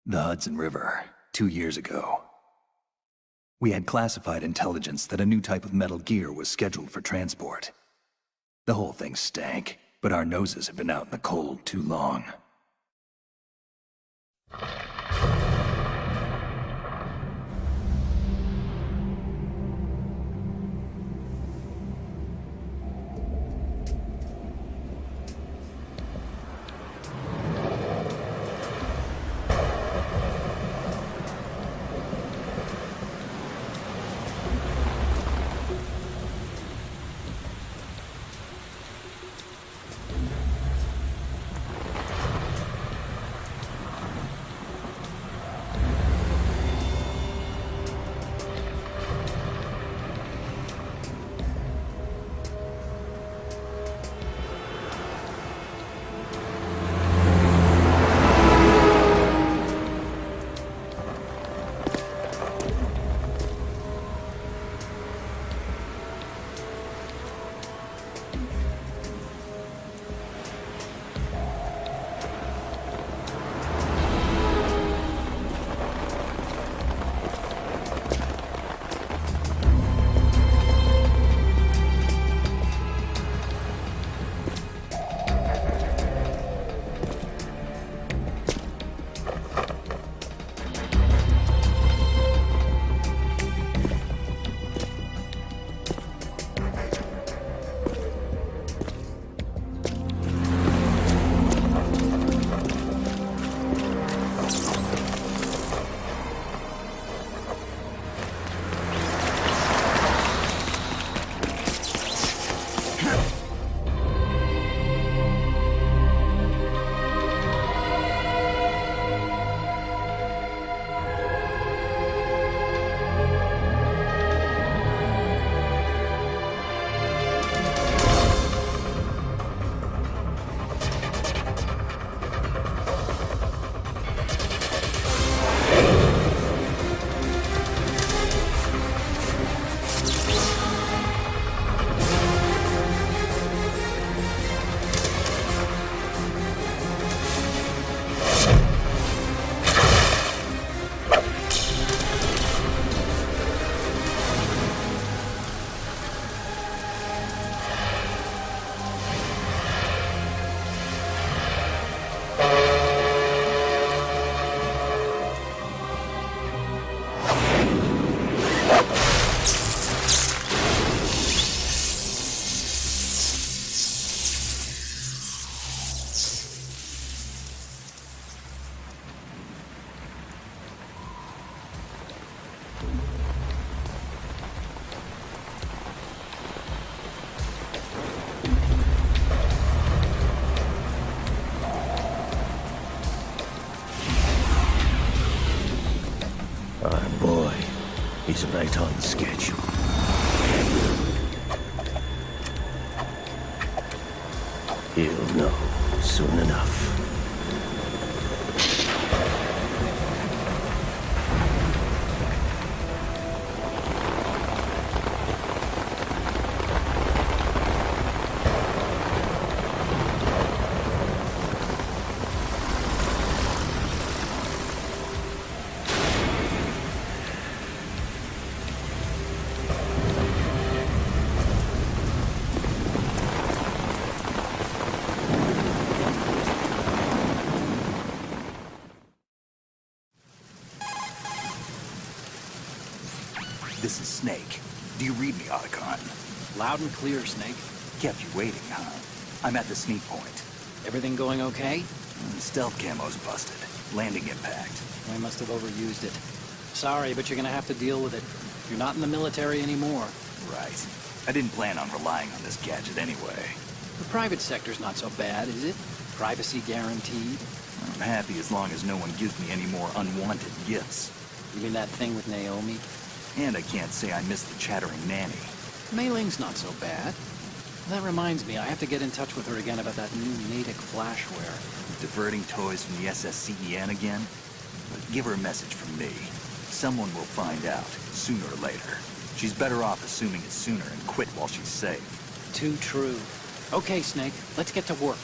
The Hudson River, 2 years ago. We had classified intelligence that a new type of metal gear was scheduled for transport. The whole thing stank, but our noses had been out in the cold too long. He's right on schedule. He'll know soon enough. This is Snake. Do you read me, Otacon? Loud and clear, Snake. Kept you waiting, huh? I'm at the sneak point. Everything going okay? Stealth camo's busted. Landing impact. I must have overused it. Sorry, but you're gonna have to deal with it. You're not in the military anymore. Right. I didn't plan on relying on this gadget anyway. The private sector's not so bad, is it? Privacy guaranteed. I'm happy as long as no one gives me any more unwanted gifts. You mean that thing with Naomi? And I can't say I miss the chattering nanny. Mei Ling's not so bad. That reminds me, I have to get in touch with her again about that new Natick flashware. Diverting toys from the SSCEN again? But give her a message from me. Someone will find out, sooner or later. She's better off assuming it sooner and quit while she's safe. Too true. Okay, Snake, let's get to work.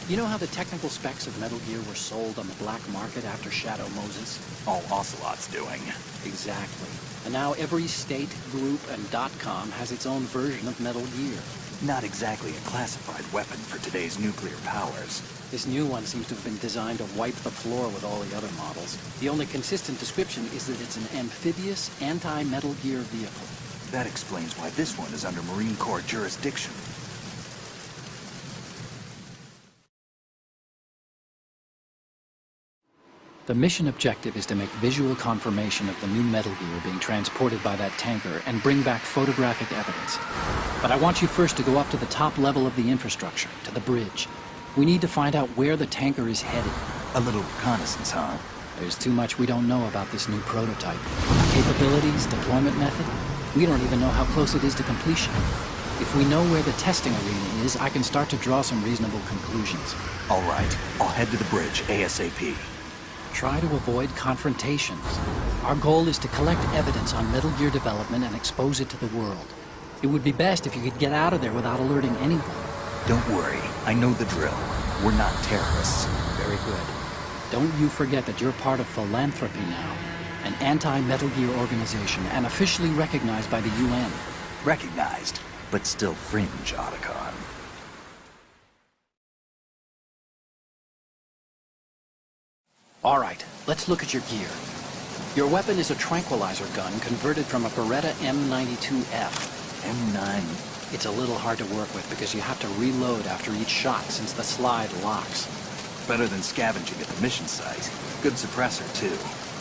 You know how the technical specs of Metal Gear were sold on the black market after Shadow Moses? All Ocelot's doing. Exactly. And now every state, group, and .com has its own version of Metal Gear. Not exactly a classified weapon for today's nuclear powers. This new one seems to have been designed to wipe the floor with all the other models. The only consistent description is that it's an amphibious, anti-Metal Gear vehicle. That explains why this one is under Marine Corps jurisdiction. The mission objective is to make visual confirmation of the new Metal Gear being transported by that tanker and bring back photographic evidence. But I want you first to go up to the top level of the infrastructure, to the bridge. We need to find out where the tanker is headed. A little reconnaissance, huh? There's too much we don't know about this new prototype. Capabilities, deployment method. We don't even know how close it is to completion. If we know where the testing arena is, I can start to draw some reasonable conclusions. All right, I'll head to the bridge ASAP. Try to avoid confrontations. Our goal is to collect evidence on Metal Gear development and expose it to the world. It would be best if you could get out of there without alerting anyone. Don't worry, I know the drill. We're not terrorists. Very good. Don't you forget that you're part of Philanthropy now, an anti-Metal Gear organization and officially recognized by the UN. Recognized, but still fringe, Otacon. All right, let's look at your gear. Your weapon is a tranquilizer gun converted from a Beretta M92F. M9. It's a little hard to work with because you have to reload after each shot since the slide locks. Better than scavenging at the mission site. Good suppressor, too.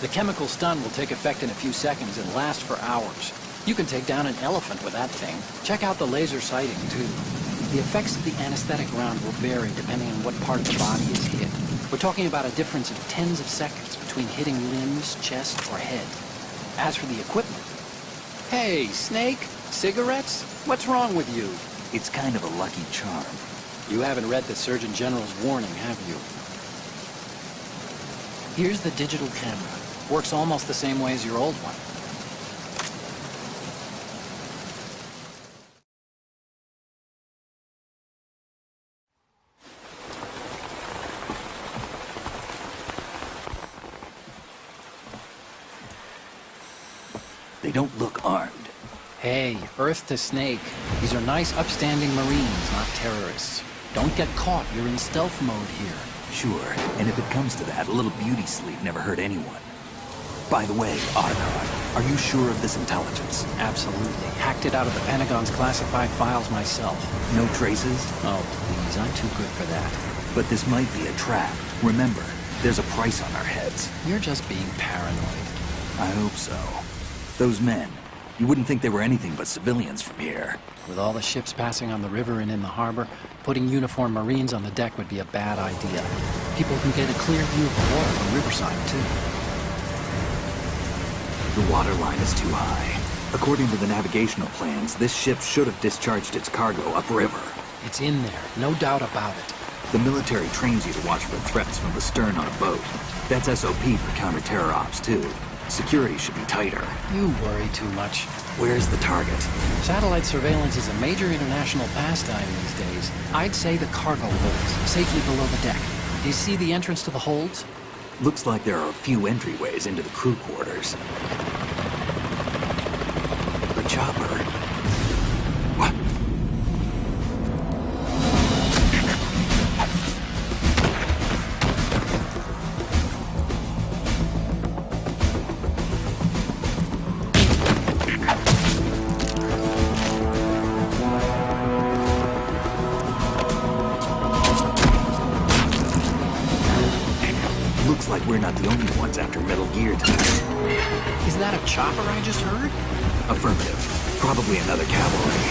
The chemical stun will take effect in a few seconds and last for hours. You can take down an elephant with that thing. Check out the laser sighting, too. The effects of the anesthetic round will vary depending on what part of the body is hit. We're talking about a difference of tens of seconds between hitting limbs, chest, or head. As for the equipment... Hey, Snake? Cigarettes? What's wrong with you? It's kind of a lucky charm. You haven't read the Surgeon General's warning, have you? Here's the digital camera. Works almost the same way as your old one. They don't look armed. Hey, Earth to Snake. These are nice, upstanding Marines, not terrorists. Don't get caught. You're in stealth mode here. Sure, and if it comes to that, a little beauty sleep never hurt anyone. By the way, Otacon, are you sure of this intelligence? Absolutely. Hacked it out of the Pentagon's classified files myself. No traces? Oh, please, I'm too good for that. But this might be a trap. Remember, there's a price on our heads. You're just being paranoid. I hope so. Those men, you wouldn't think they were anything but civilians from here. With all the ships passing on the river and in the harbor, putting uniformed Marines on the deck would be a bad idea. People can get a clear view of the water from Riverside, too. The water line is too high. According to the navigational plans, this ship should have discharged its cargo upriver. It's in there, no doubt about it. The military trains you to watch for threats from the stern on a boat. That's SOP for counter-terror ops, too. Security should be tighter. You worry too much. Where's the target? Satellite surveillance is a major international pastime these days. I'd say the cargo holds, safely below the deck. Do you see the entrance to the holds? Looks like there are a few entryways into the crew quarters. The chopper. What? Looks like we're not the only ones after Metal Gear tonight. Is that a chopper I just heard? Affirmative. Probably another cavalry.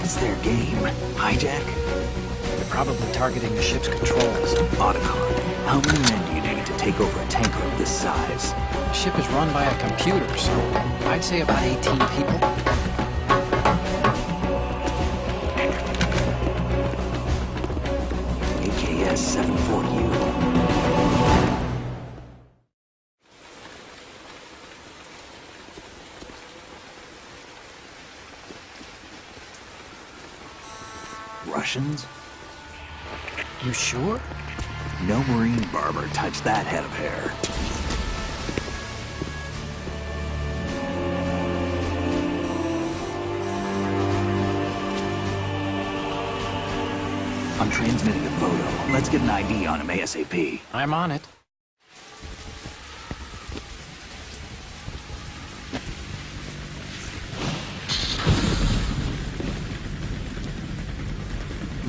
It's their game. Hijack? They're probably targeting the ship's controls. Otacon, how many men do you need to take over a tanker of this size? The ship is run by a computer, so I'd say about 18 people. AKS 740U. Russians? You sure? No Marine barber touched that head of hair. I'm transmitting a photo. Let's get an ID on him ASAP. I'm on it.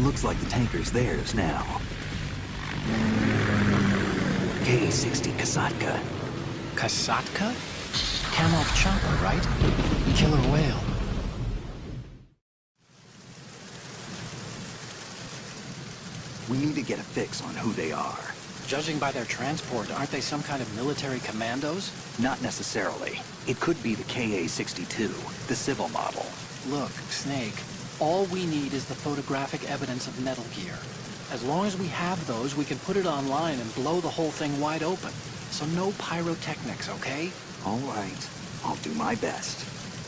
Looks like the tanker's theirs now. K-60 Kasatka. Kasatka? Kamov chopper, right? Killer whale. We need to get a fix on who they are. Judging by their transport, aren't they some kind of military commandos? Not necessarily. It could be the KA-62, the civil model. Look, Snake, all we need is the photographic evidence of Metal Gear. As long as we have those, we can put it online and blow the whole thing wide open. So no pyrotechnics, okay? All right. I'll do my best.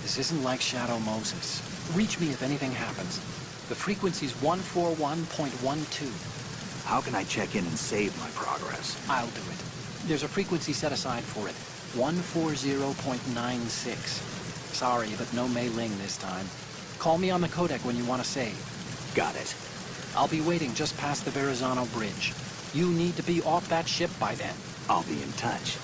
This isn't like Shadow Moses. Reach me if anything happens. The frequency's 141.12. How can I check in and save my progress? I'll do it. There's a frequency set aside for it. 140.96. Sorry, but no Mei Ling this time. Call me on the codec when you want to save. Got it. I'll be waiting just past the Verrazano Bridge. You need to be off that ship by then. I'll be in touch.